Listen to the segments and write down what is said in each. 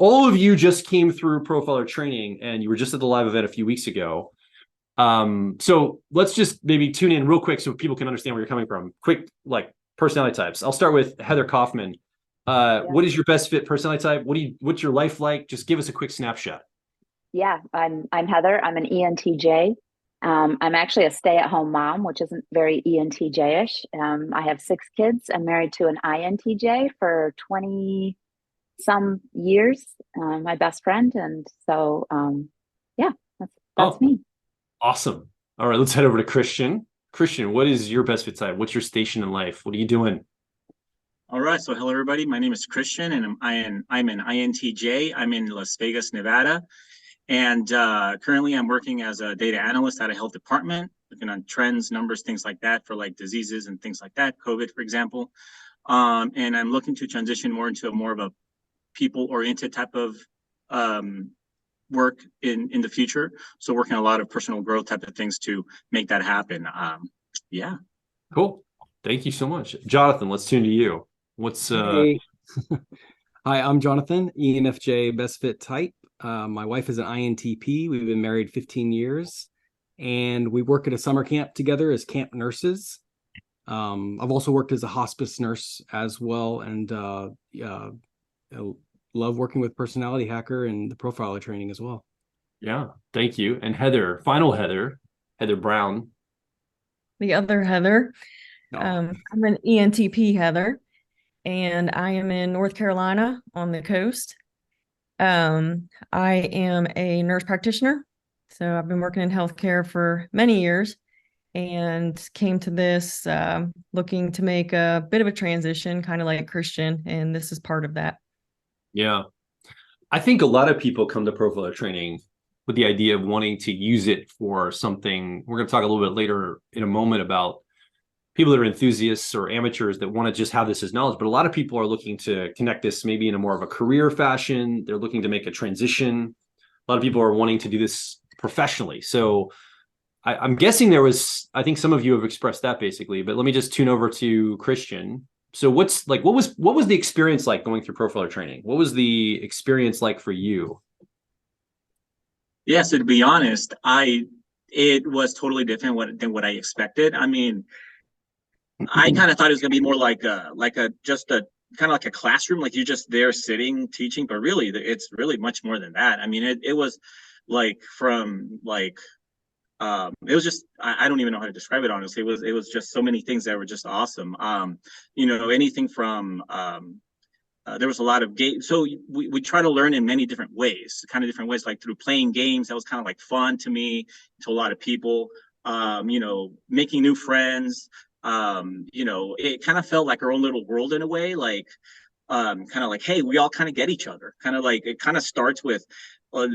all of you just came through profiler training and you were just at the live event a few weeks ago. So let's just maybe tune in real quick so people can understand where you're coming from. Quick, like personality types. I'll start with Heather Kaufman. What is your best fit personality type? What's your life like? Just give us a quick snapshot. Yeah, I'm Heather. I'm an ENTJ. I'm actually a stay-at-home mom, which isn't very ENTJ-ish. I have 6 kids. I'm married to an INTJ for 20 some years, my best friend. And so, yeah, that's me. Awesome. All right, let's head over to Christian. Christian, what is your best fit type? What's your station in life? What are you doing? All right. So hello, everybody. My name is Christian, and I'm an INTJ. I'm in Las Vegas, Nevada. And currently I'm working as a data analyst at a health department, looking on trends, numbers, things like that for like diseases and things like that, COVID, for example. And I'm looking to transition more into more of a people-oriented type of work in the future. So working on a lot of personal growth type of things to make that happen. Yeah. Cool. Thank you so much. Jonathan, let's tune to you. Hey. Hi, I'm Jonathan, ENFJ best fit type. My wife is an INTP. We've been married 15 years and we work at a summer camp together as camp nurses. I've also worked as a hospice nurse as well, and I love working with Personality Hacker and the profiler training as well. Yeah, thank you. And Heather, Heather Brown. The other Heather. I'm an ENTP Heather, and I am in North Carolina on the coast. I am a nurse practitioner, so I've been working in healthcare for many years and came to this looking to make a bit of a transition, kind of like Christian, and this is part of that. Yeah. I think a lot of people come to profiler training with the idea of wanting to use it for something. We're going to talk a little bit later in a moment about people that are enthusiasts or amateurs that want to just have this as knowledge. But a lot of people are looking to connect this maybe in a more of a career fashion. They're looking to make a transition. A lot of people are wanting to do this professionally. So I'm guessing I think some of you have expressed that basically, but let me just tune over to Christian. So what was the experience like going through profiler training? What was the experience like for you? Yeah, so to be honest, it was totally different than what I expected. I mean, I kind of thought it was gonna be more like a just a kind of like a classroom, like you're just there sitting teaching, but really it's really much more than that. I mean, it was like from like it was just I don't even know how to describe it honestly. It was just so many things that were just awesome. Anything from there was a lot of games. So we try to learn in many different ways, like through playing games. That was kind of like fun to me, to a lot of people. Making new friends. It kind of felt like our own little world in a way, like kind of like, hey, we all kind of get each other. Kind of like it kind of starts with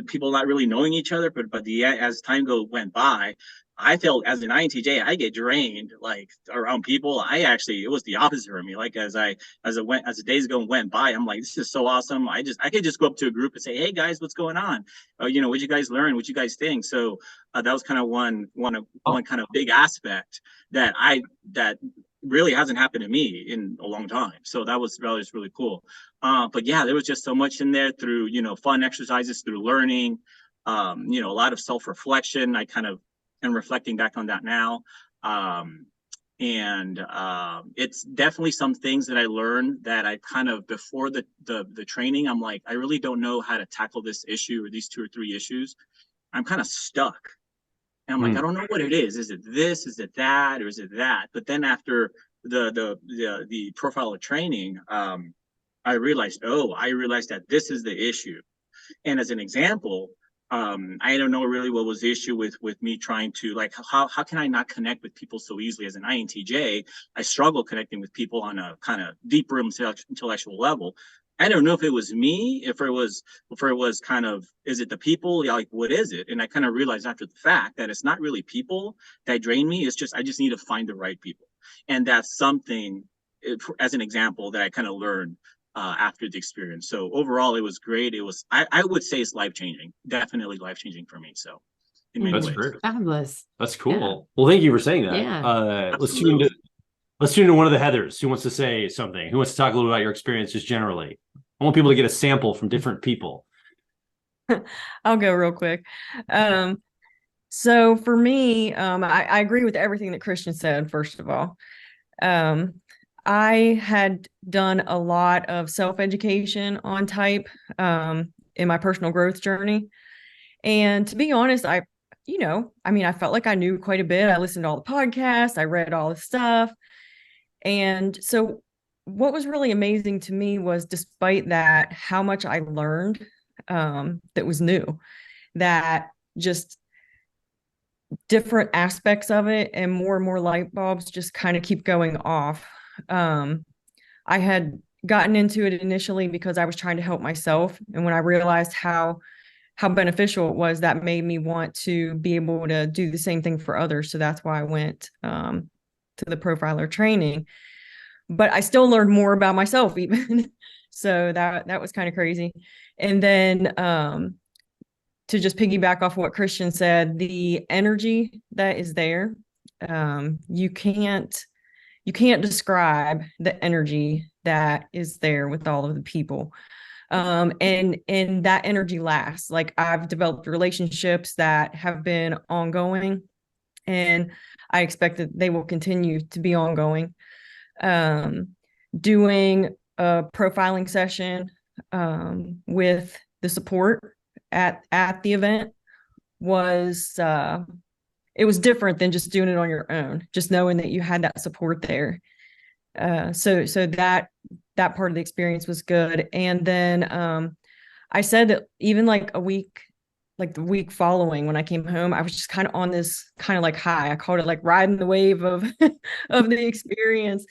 people not really knowing each other, but as time went by, I felt as an INTJ, I get drained like around people. It was the opposite for me. Like as the days went by, I'm like, this is so awesome. I could just go up to a group and say, hey guys, what's going on? What'd you guys learn? What you guys think? So that was kind of one kind of big aspect that really hasn't happened to me in a long time. So that was really cool. But yeah, there was just so much in there through, fun exercises, through learning, a lot of self-reflection. I kind of am reflecting back on that now. It's definitely some things that I learned that I kind of, before the training, I'm like, I really don't know how to tackle this issue or these 2 or 3 issues. I'm kind of stuck. And I'm like, I don't know what it is. Is it this? Is it that? Or is it that? But then after the profiler training, I realized that this is the issue. And as an example, I don't know really what was the issue with me trying to, like, how can I not connect with people so easily as an INTJ? I struggle connecting with people on a kind of deeper intellectual level. I don't know if it was me, if it was kind of, is it the people? Like, what is it? And I kind of realized after the fact that it's not really people that drain me. It's just, I just need to find the right people. And that's something, as an example, that I kind of learned after the experience. So overall, it was great. It was, I would say it's life-changing, definitely life-changing for me. So in many ways. Great. Fabulous. That's cool. Yeah. Well, thank you for saying that. Yeah. Let's tune into one of the Heathers who wants to say something, who wants to talk a little about your experience just generally. I want people to get a sample from different people. I'll go real quick. So for me, I agree with everything that Christian said, first of all. I had done a lot of self-education on type in my personal growth journey. And to be honest, I felt like I knew quite a bit. I listened to all the podcasts, I read all the stuff. And so what was really amazing to me was, despite that, how much I learned that was new, that just different aspects of it and more light bulbs just kind of keep going off. I had gotten into it initially because I was trying to help myself. And when I realized how beneficial it was, that made me want to be able to do the same thing for others. So that's why I went to the profiler training. But I still learned more about myself even. So that was kind of crazy. And then to just piggyback off what Christian said, the energy that is there, you can't describe the energy that is there with all of the people. And that energy lasts. Like, I've developed relationships that have been ongoing, and I expect that they will continue to be ongoing. Doing a profiling session with the support at the event was it was different than just doing it on your own, just knowing that you had that support there. So that part of the experience was good. And then I said that even like the week following, when I came home, I was just kind of on this kind of like high. I called it like riding the wave of of the experience.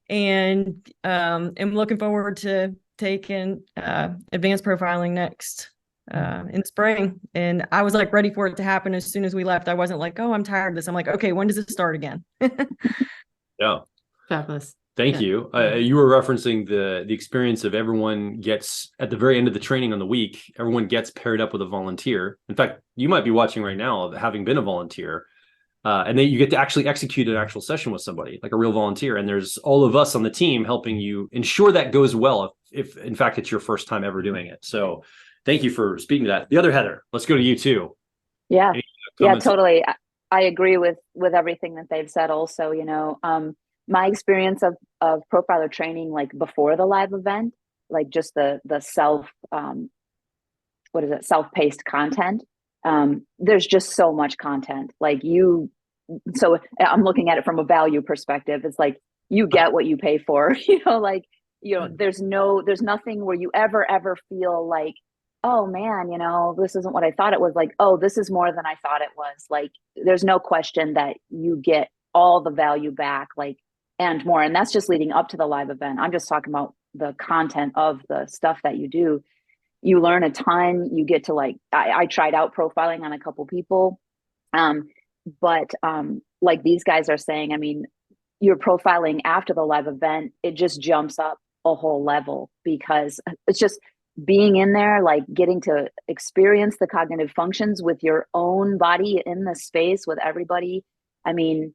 And I'm looking forward to taking advanced profiling next in spring. And I was like ready for it to happen as soon as we left. I wasn't like, oh, I'm tired of this. I'm like, okay, when does it start again? Yeah. Fabulous. Thank you. You were referencing the experience of everyone gets, at the very end of the training on the week, everyone gets paired up with a volunteer. In fact, you might be watching right now, having been a volunteer. And then you get to actually execute an actual session with somebody, like a real volunteer. And there's all of us on the team helping you ensure that goes well, if in fact it's your first time ever doing it. So thank you for speaking to that. The other Heather, let's go to you too. Yeah, totally. I agree with everything that they've said also. My experience of profiler training, like before the live event, like just the self-paced content. There's just so much content. So I'm looking at it from a value perspective. It's like, you get what you pay for, there's nothing where you ever feel like, oh man, this isn't what I thought it was. Like, oh, this is more than I thought it was. Like, there's no question that you get all the value back, and more. And that's just leading up to the live event. I'm just talking about the content of the stuff that you do. You learn a ton. You get to I tried out profiling on a couple people. But like these guys are saying, I mean, you're profiling after the live event, it just jumps up a whole level, because it's just being in there, like getting to experience the cognitive functions with your own body in the space with everybody. I mean,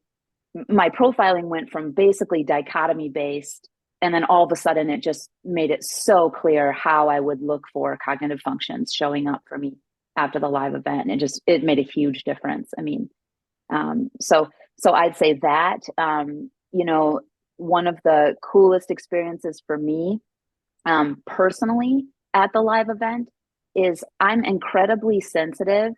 my profiling went from basically dichotomy based, and then all of a sudden it just made it so clear how I would look for cognitive functions showing up for me after the live event. It made a huge difference. I mean, so I'd say that, one of the coolest experiences for me, personally at the live event, is I'm incredibly sensitive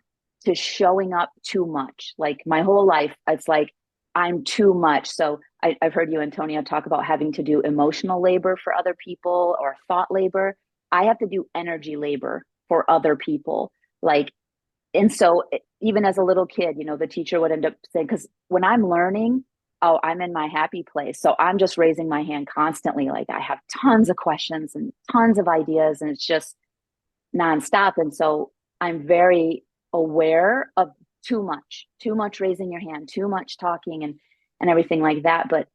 to showing up too much. Like, my whole life, it's like, I'm too much. So I've heard you, Antonia, talk about having to do emotional labor for other people, or thought labor. I have to do energy labor for other people. And so even as a little kid, the teacher would end up saying, because when I'm learning, oh, I'm in my happy place. So I'm just raising my hand constantly. Like, I have tons of questions and tons of ideas, and it's just nonstop. And so I'm very aware of too much raising your hand, too much talking and everything like that. But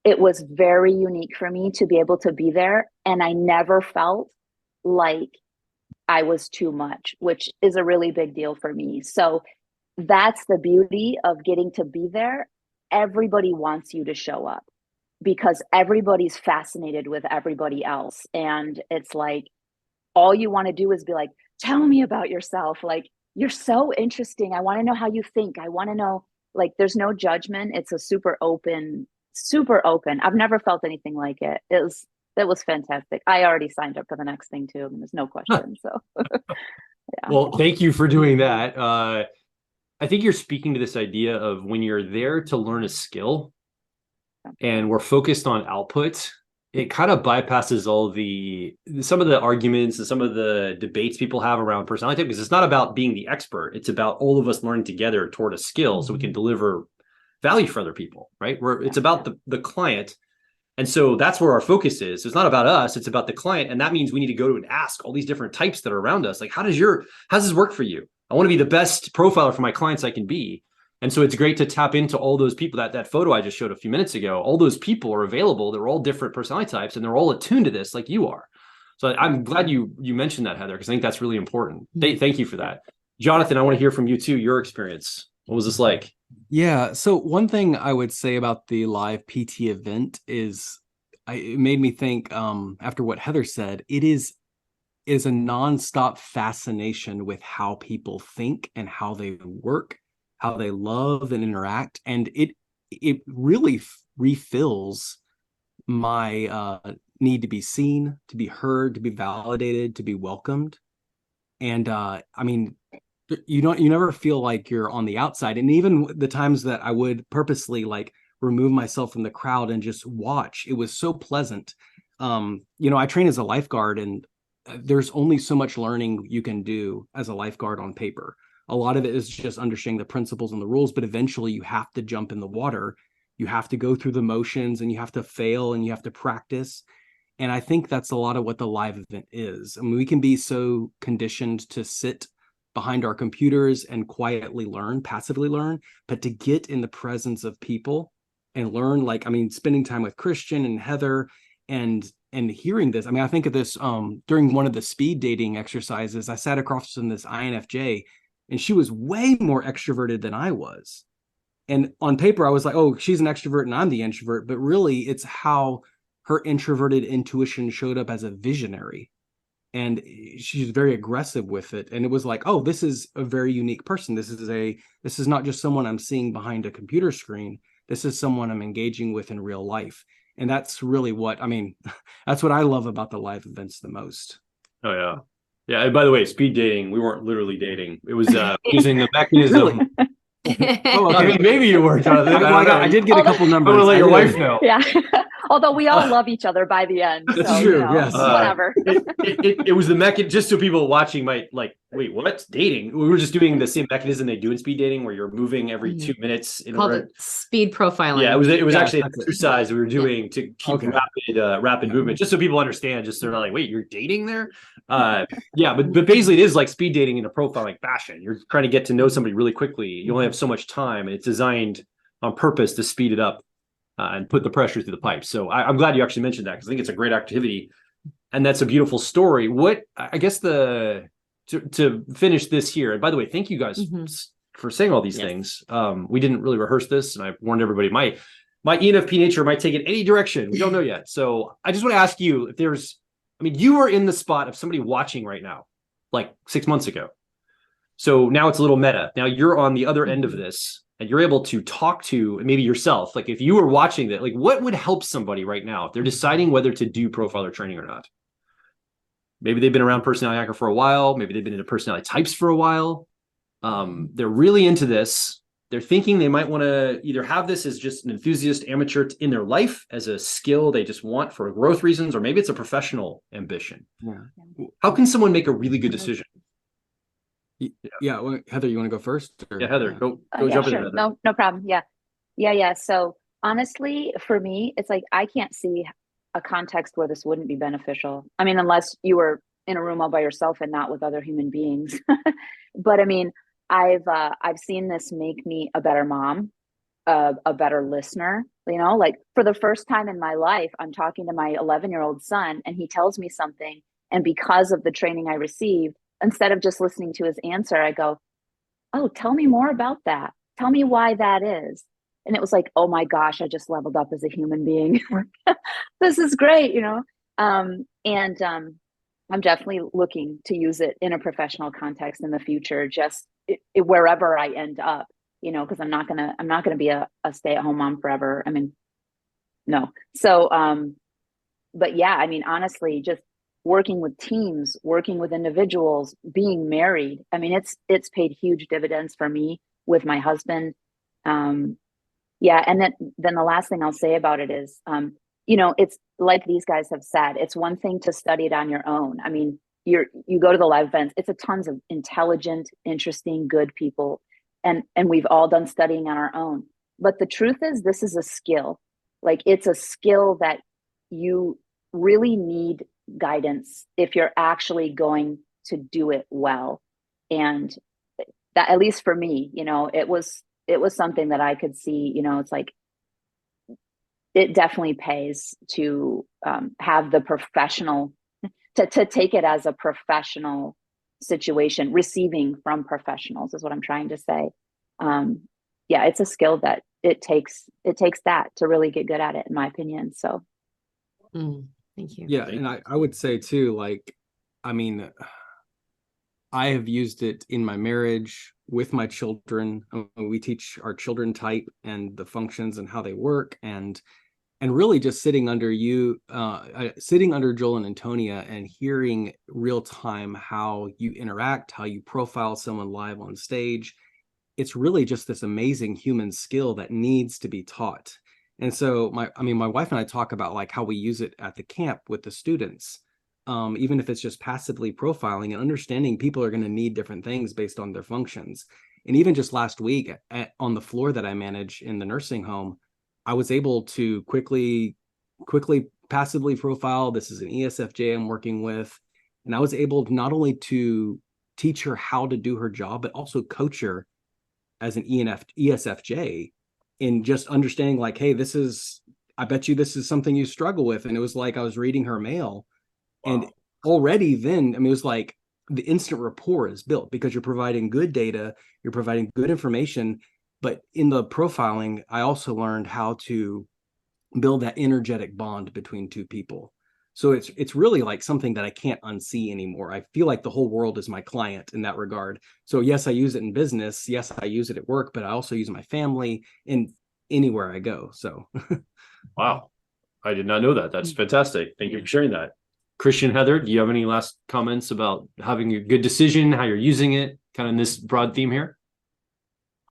it was very unique for me to be able to be there. And I never felt like I was too much, which is a really big deal for me. So that's the beauty of getting to be there. Everybody wants you to show up. because everybody's fascinated with everybody else. And it's like, all you want to do is be like, tell me about yourself. Like, you're so interesting. I want to know how you think. I want to know, like, there's no judgment. It's a super open, super open. I've never felt anything like it. That was fantastic. I already signed up for the next thing too. And there's no question. So yeah. Well, thank you for doing that. I think you're speaking to this idea of when you're there to learn a skill and we're focused on output, it kind of bypasses all some of the arguments and some of the debates people have around personality type, because it's not about being the expert. It's about all of us learning together toward a skill so we can deliver value for other people, right? It's about the client. And so that's where our focus is. It's not about us, it's about the client. And that means we need to go to and ask all these different types that are around us. Like, how does this work for you? I want to be the best profiler for my clients I can be. And so it's great to tap into all those people. That photo I just showed a few minutes ago, all those people are available. They're all different personality types and they're all attuned to this like you are. So I'm glad you mentioned that, Heather, because I think that's really important. Thank you for that. Jonathan, I want to hear from you too, your experience. What was this like? Yeah. So one thing I would say about the live PT event is it made me think, after what Heather said, it is a nonstop fascination with how people think and how they work, how they love and interact. And it really refills my need to be seen, to be heard, to be validated, to be welcomed. And I mean, you never feel like you're on the outside. And even the times that I would purposely like remove myself from the crowd and just watch, it was so pleasant. I train as a lifeguard, and there's only so much learning you can do as a lifeguard on paper. A lot of it is just understanding the principles and the rules, but eventually you have to jump in the water. You have to go through the motions and you have to fail and you have to practice. And I think that's a lot of what the live event is. I mean, we can be so conditioned to sit behind our computers and quietly learn, passively learn, but to get in the presence of people and learn, like, I mean, spending time with Christian and Heather and hearing this. I mean, I think of this during one of the speed dating exercises. I sat across from this INFJ, and she was way more extroverted than I was. And on paper, I was like, oh, she's an extrovert and I'm the introvert. But really, it's how her introverted intuition showed up as a visionary. And she's very aggressive with it. And it was like, oh, this is a very unique person. This is not just someone I'm seeing behind a computer screen. This is someone I'm engaging with in real life. And that's really that's what I love about the live events the most. Oh, yeah. Yeah. And by the way, speed dating, we weren't literally dating. It was using the mechanism. Really? Oh, okay. I mean, maybe you were, Jonathan. I did get a couple numbers. I'm going to let your wife know. Yeah. Although we all love each other by the end. That's so, true. Yes. Whatever. It was the mechanism, just so people watching might like, wait, what? Dating? We were just doing the same mechanism they do in speed dating, where you're moving every 2 minutes. Called it speed profiling. Yeah, it was Yeah, actually an exercise we were doing to keep rapid movement, just so people understand. Just so they're not like, wait, you're dating there? Yeah, but basically it is like speed dating in a profiling fashion. You're trying to get to know somebody really quickly. You only have so much time, and it's designed on purpose to speed it up. And put the pressure through the pipes. So I'm glad you actually mentioned that, because I think it's a great activity, and that's a beautiful story. What I guess to finish this here. And by the way, thank you guys for saying all these things. We didn't really rehearse this, and I warned everybody my ENFP nature might take it any direction. We don't know yet. So I just want to ask you if you are in the spot of somebody watching right now, like 6 months ago. So now it's a little meta. Now you're on the other end of this. And you're able to talk to maybe yourself. Like if you were watching that, like what would help somebody right now if they're deciding whether to do profiler training or not? Maybe they've been around personality hacker for a while. Maybe they've been into personality types for a while. They're really into this. They're thinking they might want to either have this as just an enthusiast amateur in their life as a skill they just want for growth reasons, or maybe it's a professional ambition. Yeah. How can someone make a really good decision? Yeah. Well, Heather, you want to go first? Yeah, Heather, go Yeah, jump sure. in. No problem. Yeah. So honestly, for me, it's like, I can't see a context where this wouldn't be beneficial. I mean, unless you were in a room all by yourself and not with other human beings. But I mean, I've seen this make me a better mom, a better listener. Like for the first time in my life, I'm talking to my 11-year-old son, and he tells me something. And because of the training I received, instead of just listening to his answer, I go, oh, tell me more about that. Tell me why that is. And it was like, oh my gosh, I just leveled up as a human being. This is great, you know? I'm definitely looking to use it in a professional context in the future, just wherever I end up, you know, because I'm not gonna be a stay-at-home mom forever. I mean, no. So but yeah, I mean, honestly, just working with teams, working with individuals, being married, I mean, it's paid huge dividends for me with my husband. Yeah, and then the last thing I'll say about it is, you know, it's like these guys have said, it's one thing to study it on your own. I mean, you go to the live events, it's a tons of intelligent, interesting, good people, and we've all done studying on our own. But the truth is, this is a skill. Like, it's a skill that you really need guidance if you're actually going to do it well. And that, at least for me, you know, it was something that I could see, you know, it's like, it definitely pays to have the professional, to take it as a professional situation, receiving from professionals is what I'm trying to say. Yeah, it's a skill that it takes that to really get good at it, in my opinion. So Thank you. Yeah, and I would say too, like, I mean, I have used it in my marriage with my children. We teach our children type and the functions and how they work, and really just sitting under Joel and Antonia and hearing real time how you interact, how you profile someone live on stage. It's really just this amazing human skill that needs to be taught. And so my wife and I talk about like how we use it at the camp with the students. Even if it's just passively profiling and understanding people are going to need different things based on their functions. And even just last week on the floor that I manage in the nursing home, I was able to quickly passively profile. This is an ESFJ I'm working with. And I was able not only to teach her how to do her job, but also coach her as an ESFJ in just understanding like, hey, I bet you this is something you struggle with. And it was like I was reading her mail. Wow. And already then, I mean, it was like the instant rapport is built because you're providing good data, you're providing good information. But in the profiling, I also learned how to build that energetic bond between two people. So it's really like something that I can't unsee anymore. I feel like the whole world is my client in that regard. So yes, I use it in business. Yes, I use it at work, but I also use my family and anywhere I go. So wow, I did not know that. That's fantastic. Thank you for sharing that. Christian, Heather, do you have any last comments about having a good decision, how you're using it, kind of in this broad theme here?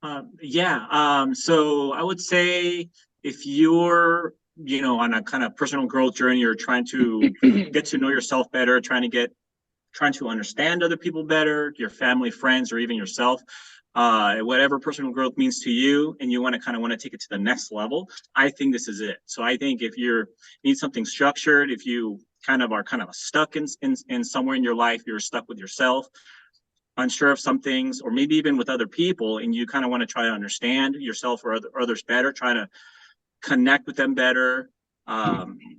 So I would say if you're, you know, on a kind of personal growth journey, you're trying to get to know yourself better, trying to understand other people better, your family, friends, or even yourself, whatever personal growth means to you, and you want to take it to the next level, I think this is it. So I think if you need something structured, if you are stuck in somewhere in your life, you're stuck with yourself, unsure of some things, or maybe even with other people, and you kind of want to try to understand yourself or others better, try to connect with them better,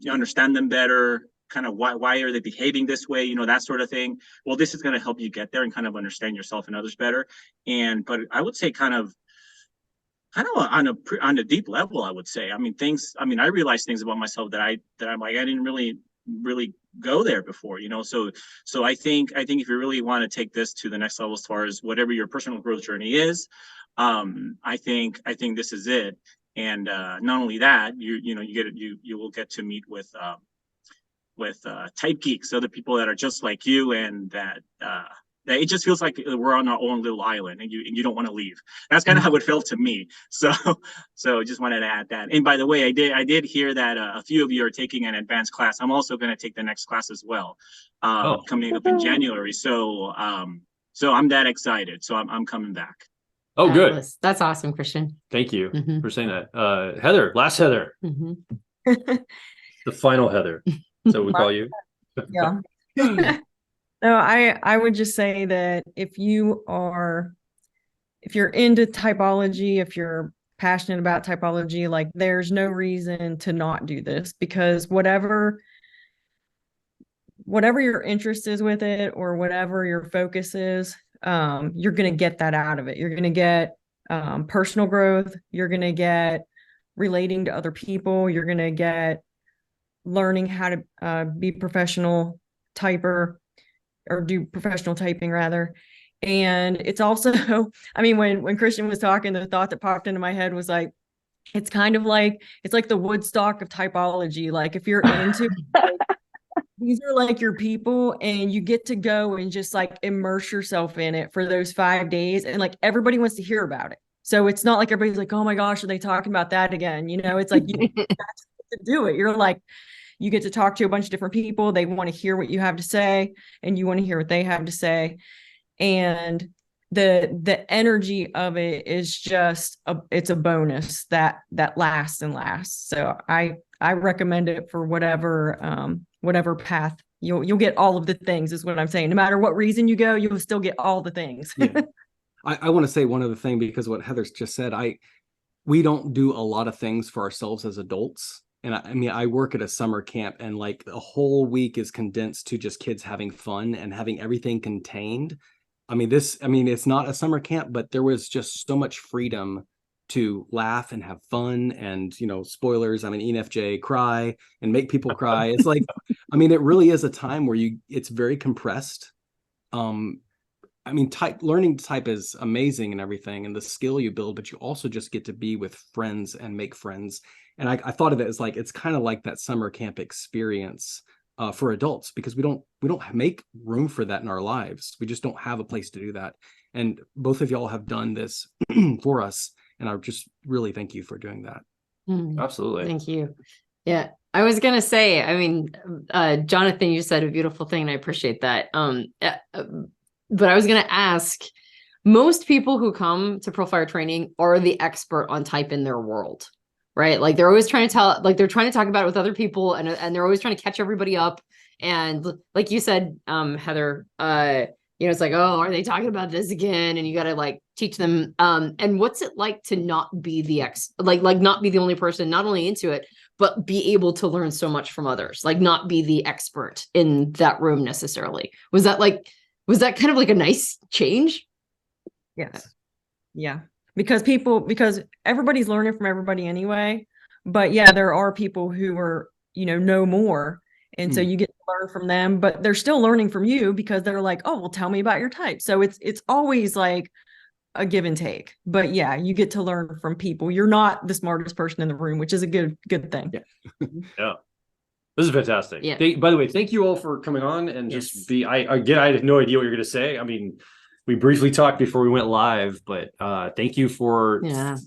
you understand them better, kind of why are they behaving this way, you know, that sort of thing. Well, this is going to help you get there and kind of understand yourself and others better. But I would say kind of on a deep level, I would say, I realize things about myself that I'm like, I didn't really go there before, you know. So I think if you really want to take this to the next level as far as whatever your personal growth journey is, I think this is it. And not only that, you will get to meet with type geeks, other people that are just like you, and that it just feels like we're on our own little island, and you don't want to leave. That's kind of how it felt to me. So just wanted to add that. And by the way, I did hear that a few of you are taking an advanced class. I'm also going to take the next class as well, coming up in January. So I'm that excited. So I'm coming back. Oh, good. That's awesome, Christian. Thank you for saying that. Heather, last Heather. The final Heather. So we call you. Yeah. No, I would just say that if you're into typology, if you're passionate about typology, like there's no reason to not do this, because whatever your interest is with it or whatever your focus is, you're going to get that out of it. You're going to get personal growth. You're going to get relating to other people. You're going to get learning how to be professional typer, or do professional typing rather. And it's also, I mean, when Christian was talking, the thought that popped into my head was like, it's kind of like, it's like the Woodstock of typology. Like if you're into like, these are like your people, and you get to go and just like immerse yourself in it for those 5 days. And like everybody wants to hear about it. So it's not like everybody's like, oh my gosh, are they talking about that again? You know, it's like you get to do it. You're like, you get to talk to a bunch of different people. They want to hear what you have to say, and you want to hear what they have to say. And the energy of it is just it's a bonus that lasts and lasts. So I recommend it for whatever path. You'll get all of the things, is what I'm saying. No matter what reason you go, you'll still get all the things. Yeah. I want to say one other thing, because what Heather's just said, we don't do a lot of things for ourselves as adults. And I mean, I work at a summer camp, and like the whole week is condensed to just kids having fun and having everything contained. I mean, it's not a summer camp, but there was just so much freedom to laugh and have fun. And, you know, spoilers, I'm an ENFJ, cry and make people cry. It's like, I mean, it really is a time where it's very compressed. I mean, learning to type is amazing and everything, and the skill you build, but you also just get to be with friends and make friends. And I thought of it as like, it's kind of like that summer camp experience for adults, because we don't make room for that in our lives. We just don't have a place to do that. And both of y'all have done this for us. And I just really thank you for doing that. Absolutely. Thank you. Yeah. I was going to say, I mean, Jonathan, you said a beautiful thing, and I appreciate that. But I was going to ask, most people who come to Profile training are the expert on type in their world, right? Like they're always trying to they're trying to talk about it with other people, and they're always trying to catch everybody up. And like you said, Heather, you know, it's like, oh, are they talking about this again? And you got to like teach them. And what's it like to not be the not be the only person, not only into it, but be able to learn so much from others, like not be the expert in that room necessarily. Was that kind of like a nice change? Yes. Yeah. Because everybody's learning from everybody anyway. But yeah, there are people who are, you know more. And so you get to learn from them, but they're still learning from you, because they're like, oh, well, tell me about your type. So it's always like a give and take. But yeah, you get to learn from people. You're not the smartest person in the room, which is a good thing. Yeah. Yeah. This is fantastic. Yeah. By the way, thank you all for coming on and just I had no idea what you're going to say. I mean, we briefly talked before we went live, but thank you for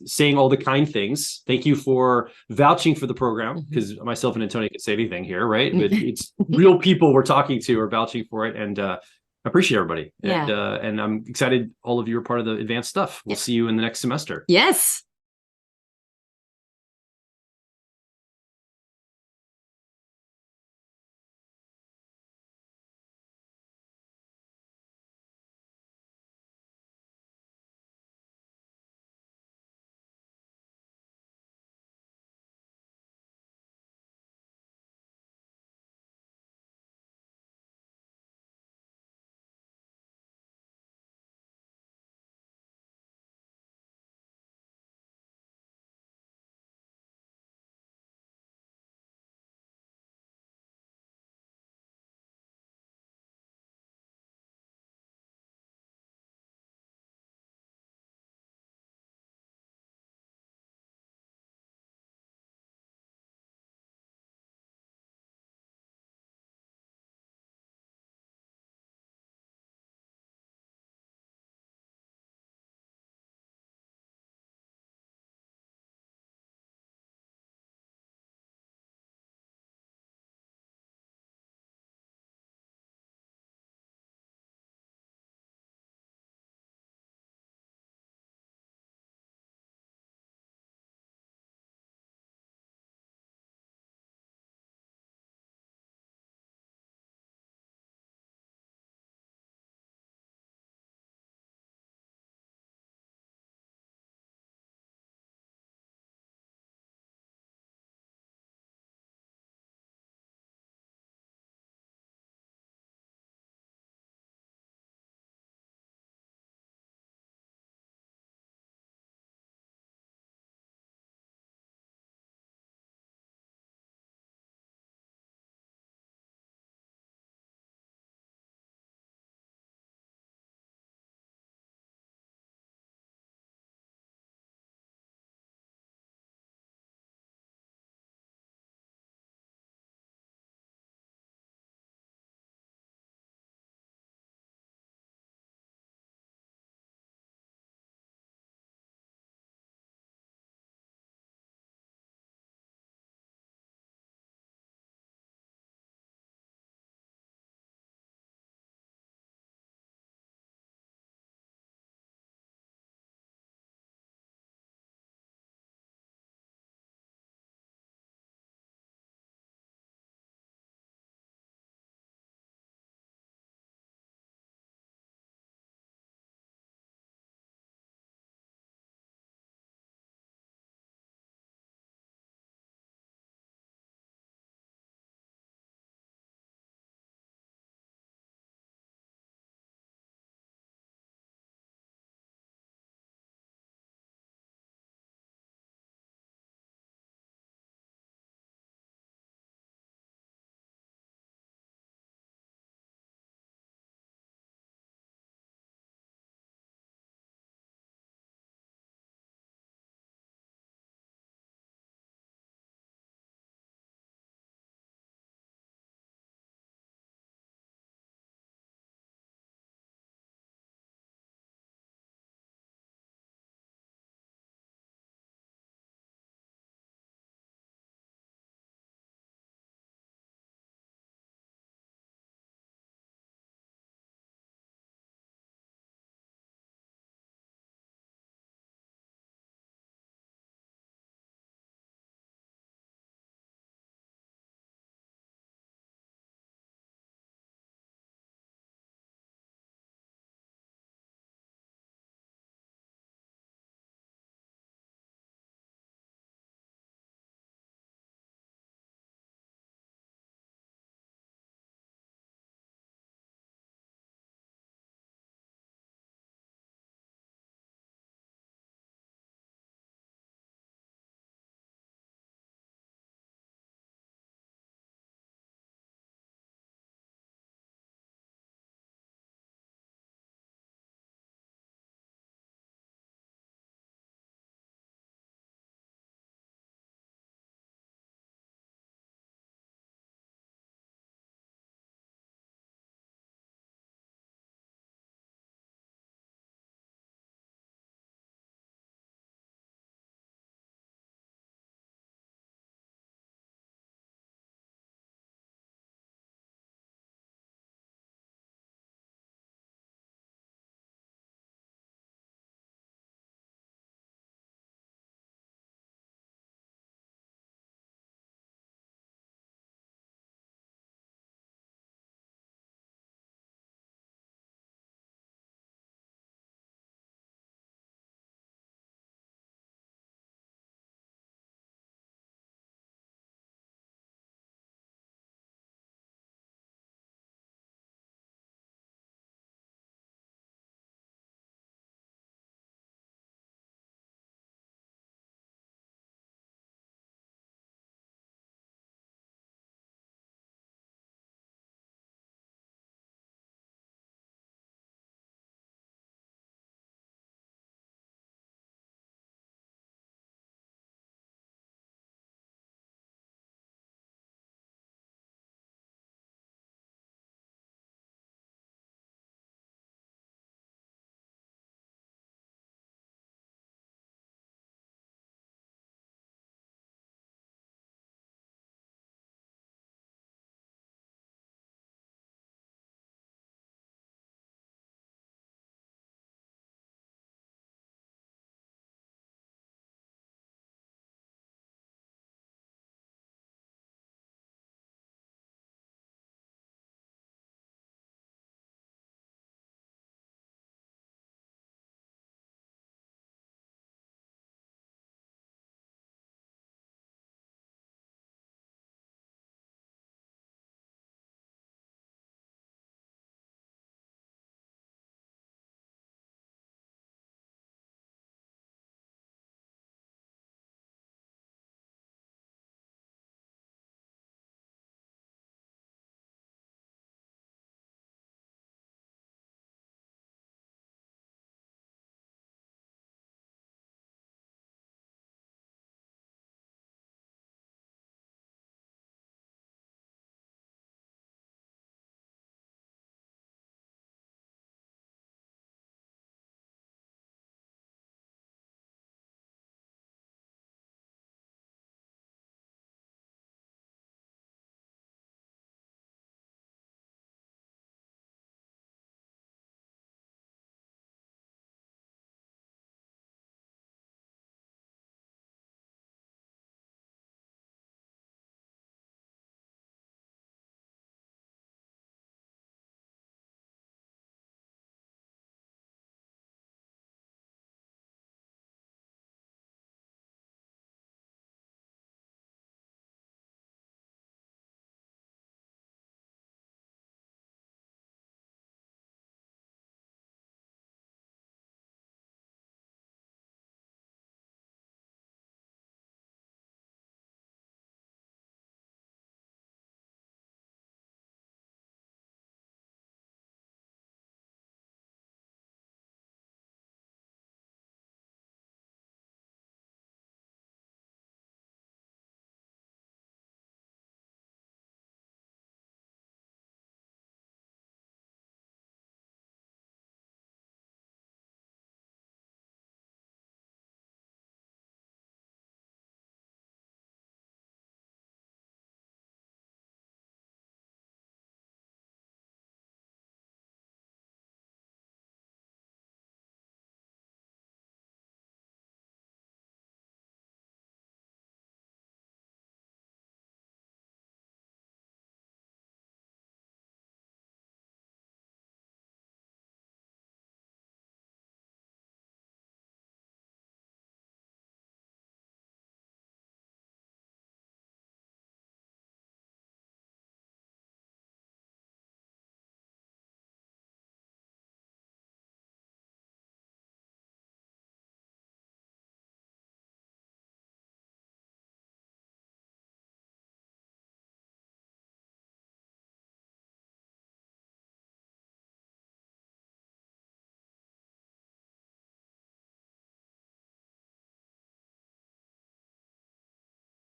saying all the kind things. Thank you for vouching for the program, because myself and Antonia can say anything here, right? But it's real people we're talking to are vouching for it, and I appreciate everybody. Yeah. And I'm excited all of you are part of the advanced stuff. We'll see you in the next semester. Yes.